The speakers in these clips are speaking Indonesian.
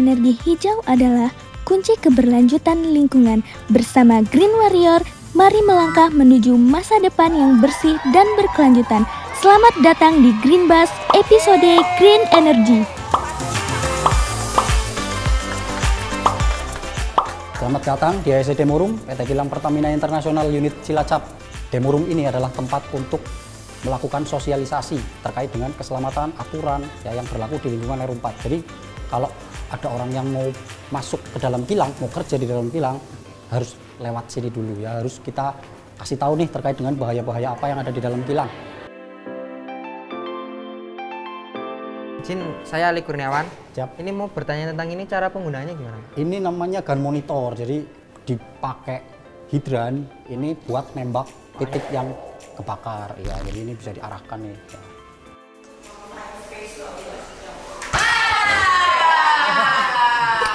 energi hijau adalah kunci keberlanjutan lingkungan. Bersama Green Warrior, mari melangkah menuju masa depan yang bersih dan berkelanjutan. Selamat datang di Green Bus episode Green Energy. Selamat datang di AEC Demorum, PT Kilang Pertamina Internasional Unit Cilacap. Demorum ini adalah tempat untuk melakukan sosialisasi terkait dengan keselamatan aturan yang berlaku di lingkungan R4. Jadi kalau ada orang yang mau masuk ke dalam kilang, mau kerja di dalam kilang, harus lewat sini dulu ya. Harus kita kasih tahu nih terkait dengan bahaya-bahaya apa yang ada di dalam kilang. Izin, saya Ali Kurniawan. Siap. Ini mau bertanya tentang ini, cara penggunaannya gimana? Ini namanya gun monitor, jadi dipakai hidran ini buat nembak titik yang kebakar ya. Jadi ini bisa diarahkan nih ya.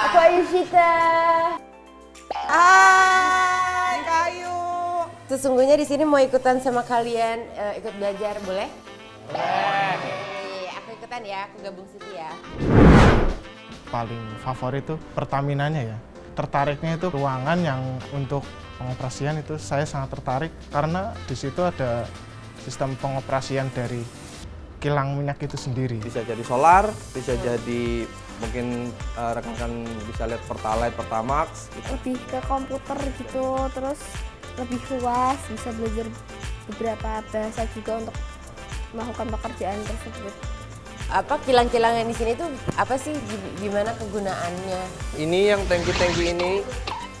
Aku Ayushita. Hai, Kayu. Sesungguhnya di sini mau ikutan sama kalian, ikut belajar, boleh? Boleh. Aku ikutan ya, aku gabung situ ya. Paling favorit tuh Pertaminanya ya. Tertariknya itu ruangan yang untuk pengoperasian itu saya sangat tertarik karena di situ ada sistem pengoperasian dari kilang minyak itu sendiri. Bisa jadi solar, bisa jadi mungkin rekan-rekan bisa lihat Pertalite, Pertamax gitu. Lebih ke komputer gitu, terus lebih luas, bisa belajar beberapa bahasa juga untuk melakukan pekerjaan tersebut. Apa kilang-kilang yang di sini tuh apa sih, gimana kegunaannya? Ini yang tangki-tangki ini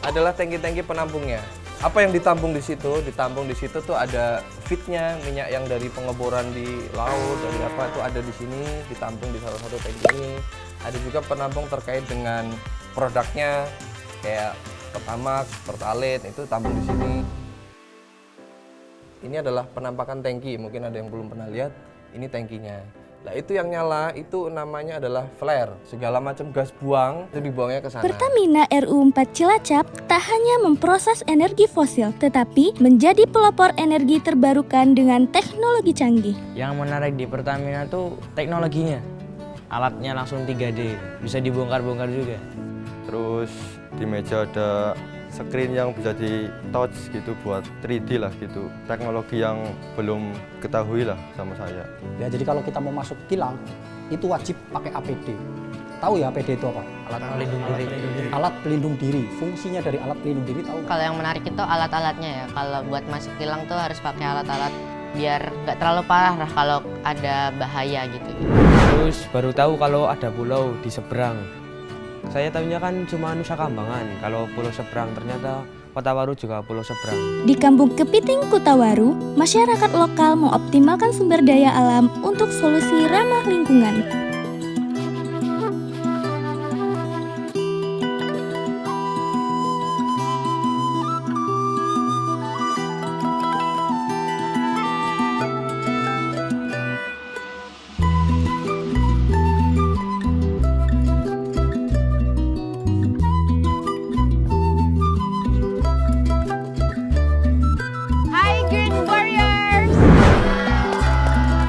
adalah tangki-tangki penampungnya. Apa yang ditampung di situ? Ditampung di situ tuh ada feednya, minyak yang dari pengeboran di laut, dari apa itu ada di sini, ditampung di salah satu tangki ini. Ada juga penampung terkait dengan produknya kayak Pertamax, Pertalite itu tampung di sini. Ini adalah penampakan tangki, mungkin ada yang belum pernah lihat. Ini tangkinya. Nah itu yang nyala, itu namanya adalah flare. Segala macam gas buang, itu dibuangnya ke sana. Pertamina RU4 Cilacap tak hanya memproses energi fosil, tetapi menjadi pelopor energi terbarukan dengan teknologi canggih. Yang menarik di Pertamina tuh teknologinya. Alatnya langsung 3D, bisa dibongkar-bongkar juga. Terus di meja ada screen yang bisa di touch gitu buat 3D lah gitu. Teknologi yang belum ketahui lah sama saya. Ya jadi kalau kita mau masuk kilang itu wajib pakai APD. Tahu ya APD itu apa? Alat pelindung diri. Alat pelindung diri. Fungsinya dari alat pelindung diri tahu? Kalau yang menarik itu alat-alatnya ya. Kalau buat masuk kilang tuh harus pakai alat-alat biar nggak terlalu parah lah kalau ada bahaya gitu. Terus baru tahu kalau ada pulau di seberang. Saya tahunya kan cuma Nusa Kambangan, kalau pulau seberang ternyata Kotawaru juga pulau seberang. Di Kampung Kepiting, Kotawaru, masyarakat lokal mengoptimalkan sumber daya alam untuk solusi ramah lingkungan. Hai Green Warriors!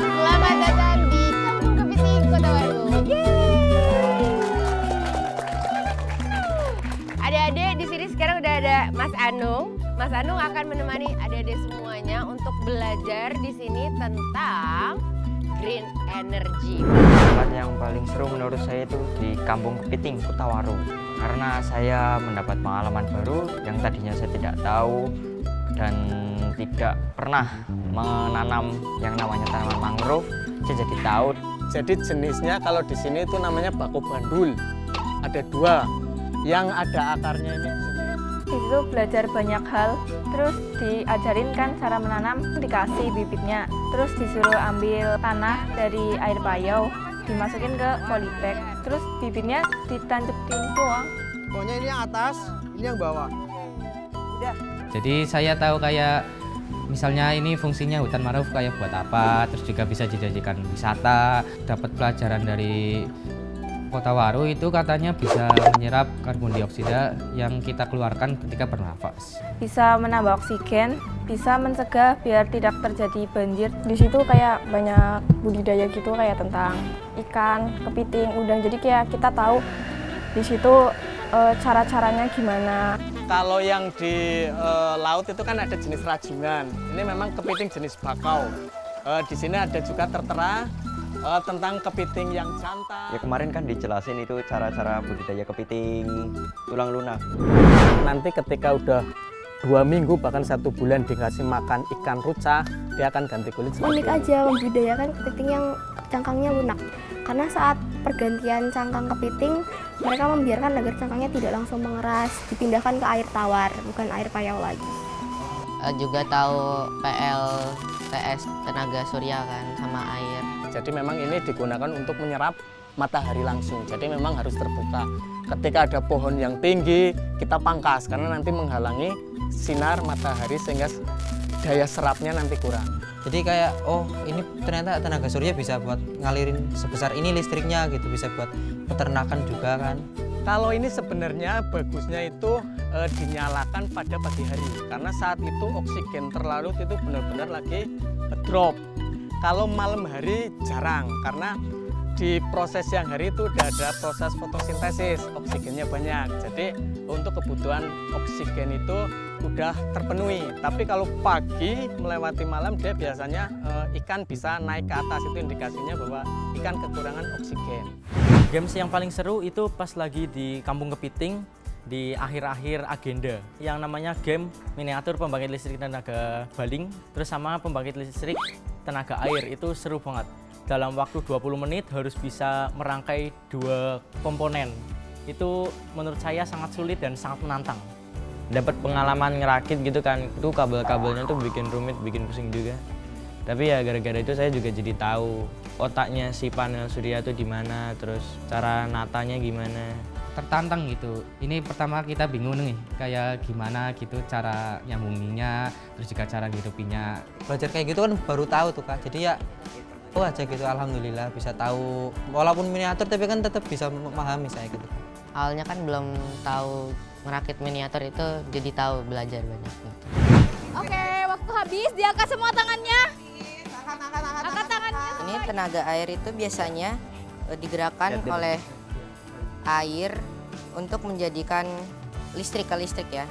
Selamat datang di Kampung Kepiting, Kotawaru. Adik-adik di sini sekarang udah ada Mas Anung. Mas Anung akan menemani adik-adik semuanya untuk belajar di sini tentang Green Energy. Tempat yang paling seru menurut saya itu di Kampung Kepiting, Kotawaru. Karena saya mendapat pengalaman baru yang tadinya saya tidak tahu dan tidak pernah menanam yang namanya tanaman mangrove. Saya jadi tahu. Jadi jenisnya kalau di sini itu namanya bako bandul. Ada 2 yang ada akarnya ini. Di situ belajar banyak hal, terus diajarin kan cara menanam, dikasih bibitnya, terus disuruh ambil tanah dari air payau, dimasukin ke polybag, terus bibitnya ditancepin doang. Pokoknya ini yang atas, ini yang bawah. Udah. Jadi saya tahu kayak misalnya ini fungsinya hutan mangrove kayak buat apa, terus juga bisa dijadikan wisata, dapat pelajaran dari Kotawaru itu katanya bisa menyerap karbon dioksida yang kita keluarkan ketika bernafas. Bisa menambah oksigen, bisa mencegah biar tidak terjadi banjir. Di situ kayak banyak budidaya gitu, kayak tentang ikan, kepiting, udang. Jadi kayak kita tahu Di situ cara-caranya gimana. Kalau yang di laut itu kan ada jenis rajungan. Ini memang kepiting jenis bakau. Di sini ada juga tertera tentang kepiting yang jantan. Ya kemarin kan dijelasin itu cara-cara budidaya kepiting tulang lunak. Nanti ketika udah 2 minggu bahkan 1 bulan dikasih makan ikan ruca, dia akan ganti kulit. Unik aja membudidayakan kepiting yang cangkangnya lunak. Karena saat pergantian cangkang kepiting, mereka membiarkan agar cangkangnya tidak langsung mengeras, dipindahkan ke air tawar, bukan air payau lagi. Juga tahu PLTS tenaga surya kan sama air. Jadi memang ini digunakan untuk menyerap matahari langsung. Jadi memang harus terbuka. Ketika ada pohon yang tinggi, kita pangkas karena nanti menghalangi sinar matahari sehingga daya serapnya nanti kurang. Jadi kayak oh ini ternyata tenaga surya bisa buat ngalirin sebesar ini listriknya gitu, bisa buat peternakan juga kan. Kalau ini sebenarnya bagusnya itu dinyalakan pada pagi hari karena saat itu oksigen terlarut itu benar-benar lagi drop. Kalau malam hari jarang karena di proses siang hari itu udah ada proses fotosintesis, oksigennya banyak. Jadi untuk kebutuhan oksigen itu udah terpenuhi. Tapi kalau pagi melewati malam dia biasanya ikan bisa naik ke atas, itu indikasinya bahwa ikan kekurangan oksigen. Games yang paling seru itu pas lagi di Kampung Kepiting di akhir-akhir agenda yang namanya game miniatur pembangkit listrik tenaga baling terus sama pembangkit listrik tenaga air. Itu seru banget. Dalam waktu 20 menit harus bisa merangkai 2 komponen. Itu menurut saya sangat sulit dan sangat menantang. Dapat pengalaman ngerakit gitu kan, itu kabel-kabelnya tuh bikin rumit, bikin pusing juga. Tapi ya gara-gara itu saya juga jadi tahu otaknya si panel surya itu di mana, terus cara natanya gimana. Tertantang gitu. Ini pertama kita bingung nih, kayak gimana gitu cara nyambunginnya, terus juga cara nghidupinya. Belajar kayak gitu kan baru tahu tuh Kak. Jadi ya aja gitu, alhamdulillah bisa tahu walaupun miniatur tapi kan tetap bisa memahami saya gitu. Awalnya kan belum tahu merakit miniatur itu, jadi tahu belajar banyak gitu. Oke, waktu habis, diangkat semua tangannya. Angkat tangannya. Ini tenaga air itu biasanya digerakkan oleh air untuk menjadikan listrik ke listrik ya.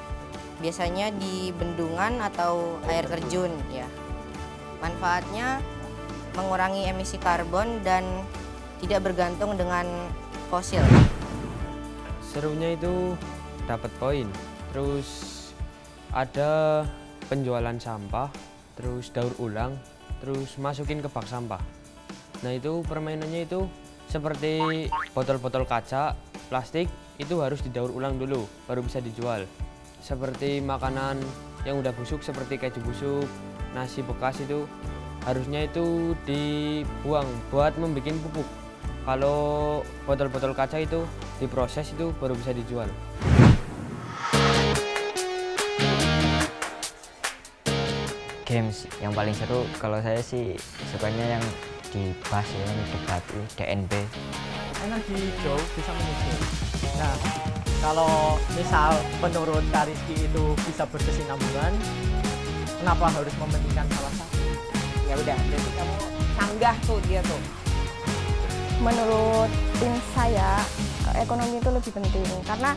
Biasanya di bendungan atau air terjun ya. Manfaatnya mengurangi emisi karbon dan tidak bergantung dengan fosil. Serunya itu dapat poin, terus ada penjualan sampah, terus daur ulang, terus masukin ke bak sampah. Nah itu permainannya itu seperti botol-botol kaca, plastik itu harus didaur ulang dulu baru bisa dijual. Seperti makanan yang udah busuk seperti keju busuk, nasi bekas itu harusnya itu dibuang buat membuat pupuk. Kalau botol-botol kaca itu diproses itu baru bisa dijual. Games yang paling seru kalau saya sih sukanya yang di BAS ya, yang debat DNB. Energi hijau bisa menyusul. Nah, kalau misal menurut Kak Rizky itu bisa berkesinambungan, kenapa harus mementingkan salah satu? Ya udah, berarti kamu sanggah tuh dia tuh. Menurut tim saya, ekonomi itu lebih penting karena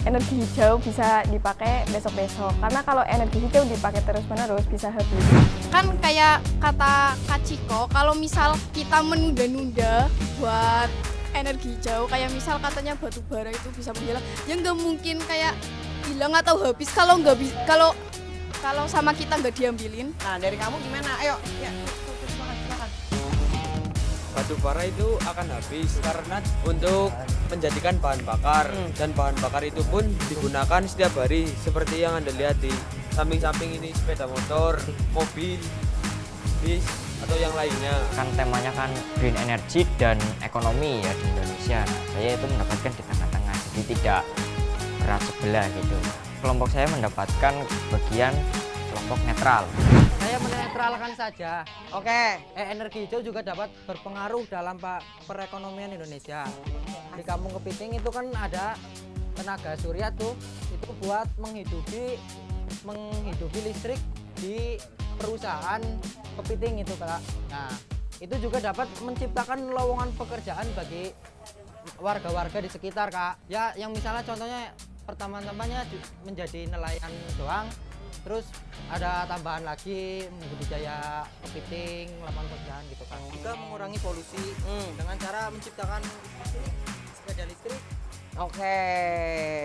energi hijau bisa dipakai besok-besok. Karena kalau energi hijau dipakai terus-menerus bisa habis. Kan kayak kata Kak Ciko, kalau misal kita menunda-nunda buat energi hijau, kayak misal katanya batu bara itu bisa menghilang, ya nggak mungkin kayak hilang atau habis kalau nggak kalau sama kita nggak diambilin. Nah dari kamu gimana? Ayo, ya, silakan. Batu bara itu akan habis karena untuk menjadikan bahan bakar dan bahan bakar itu pun digunakan setiap hari seperti yang Anda lihat di samping-samping ini, sepeda motor, mobil, bis atau yang lainnya. Kan temanya kan green energy dan ekonomi ya di Indonesia. Nah, saya itu mendapatkan di tengah-tengah, jadi tidak berat sebelah gitu. Kelompok saya mendapatkan bagian kelompok netral. Saya menetralkan saja. Oke, energi hijau juga dapat berpengaruh dalam perekonomian Indonesia. Di Kampung Kepiting itu kan ada tenaga surya tuh, itu buat menghidupi listrik di perusahaan kepiting itu Kak. Nah, itu juga dapat menciptakan lowongan pekerjaan bagi warga-warga di sekitar, Kak. Ya, yang misalnya contohnya pertama-tamanya menjadi nelayan doang, terus ada tambahan lagi budidaya kepiting, lapangan pekerjaan gitu kan. Juga mengurangi polusi dengan cara menciptakan sepeda listrik. Oke,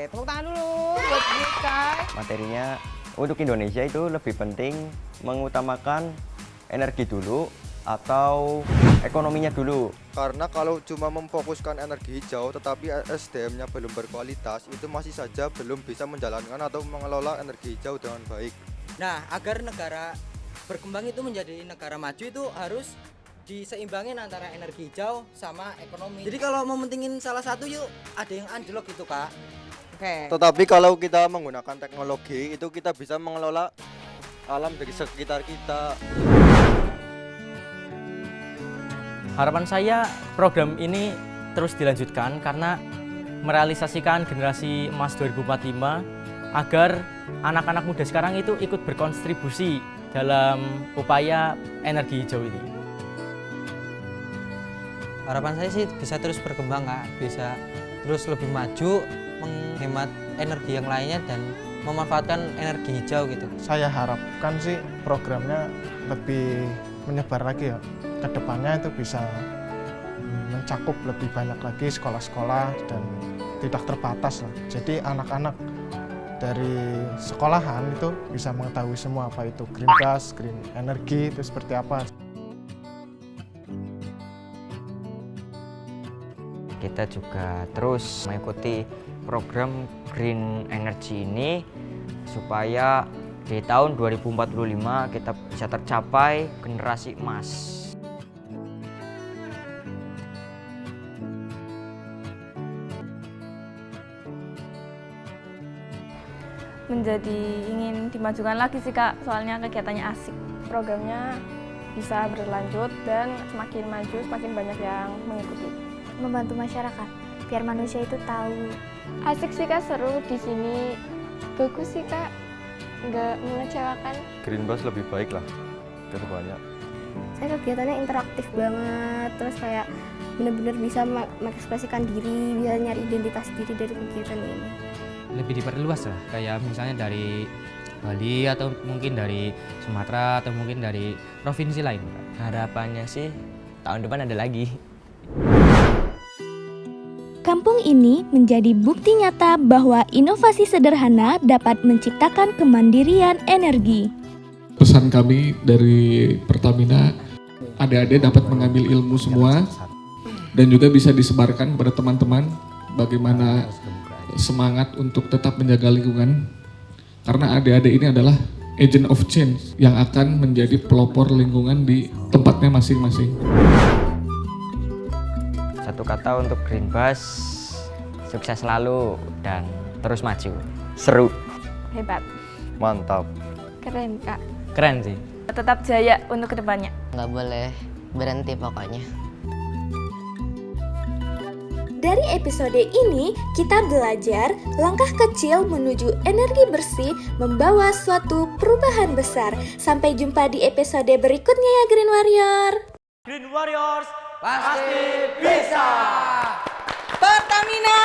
tepuk tangan dulu buat Jika. Materinya untuk Indonesia itu lebih penting mengutamakan energi dulu atau ekonominya dulu. Karena kalau cuma memfokuskan energi hijau tetapi SDM-nya belum berkualitas, itu masih saja belum bisa menjalankan atau mengelola energi hijau dengan baik. Nah, agar negara berkembang itu menjadi negara maju itu harus diseimbangin antara energi hijau sama ekonomi. Jadi kalau mau mentingin salah satu yuk ada yang anjlok gitu, Kak. Oke. Tetapi kalau kita menggunakan teknologi itu kita bisa mengelola alam dari sekitar kita. Harapan saya program ini terus dilanjutkan karena merealisasikan generasi emas 2045 agar anak-anak muda sekarang itu ikut berkontribusi dalam upaya energi hijau ini. Harapan saya sih bisa terus berkembang, Kak. Bisa terus lebih maju, menghemat energi yang lainnya dan memanfaatkan energi hijau gitu. Saya harapkan sih programnya lebih menyebar lagi ya. Kedepannya itu bisa mencakup lebih banyak lagi sekolah-sekolah dan tidak terbatas lah. Jadi anak-anak dari sekolahan itu bisa mengetahui semua apa itu green gas, green energy itu seperti apa. Kita juga terus mengikuti program Green Energy ini supaya di tahun 2045 kita bisa tercapai generasi emas. Menjadi ingin dimajukan lagi sih, Kak, soalnya kegiatannya asik. Programnya bisa berlanjut dan semakin maju, semakin banyak yang mengikuti. Membantu masyarakat biar manusia itu tahu. Asik sih, Kak, seru di sini. Bagus sih, Kak, nggak mengecewakan. Green Bus lebih baik lah ke depannya. Saya kegiatannya interaktif banget, terus kayak benar-benar bisa mengekspresikan diri, bisa nyari identitas diri dari kegiatan ini. Lebih diperluas lah, kayak misalnya dari Bali atau mungkin dari Sumatera atau mungkin dari provinsi lain. Harapannya sih tahun depan ada lagi. Kampung ini menjadi bukti nyata bahwa inovasi sederhana dapat menciptakan kemandirian energi. Pesan kami dari Pertamina, adik-adik dapat mengambil ilmu semua dan juga bisa disebarkan kepada teman-teman bagaimana semangat untuk tetap menjaga lingkungan. Karena adik-adik ini adalah agent of change yang akan menjadi pelopor lingkungan di tempatnya masing-masing. Satu kata untuk Green Bus, sukses selalu dan terus maju. Seru. Hebat. Mantap. Keren, Kak. Keren sih. Tetap jaya untuk kedepannya. Nggak boleh berhenti pokoknya. Dari episode ini, kita belajar langkah kecil menuju energi bersih membawa suatu perubahan besar. Sampai jumpa di episode berikutnya ya Green Warrior. Green Warriors pasti bisa. Pertamina.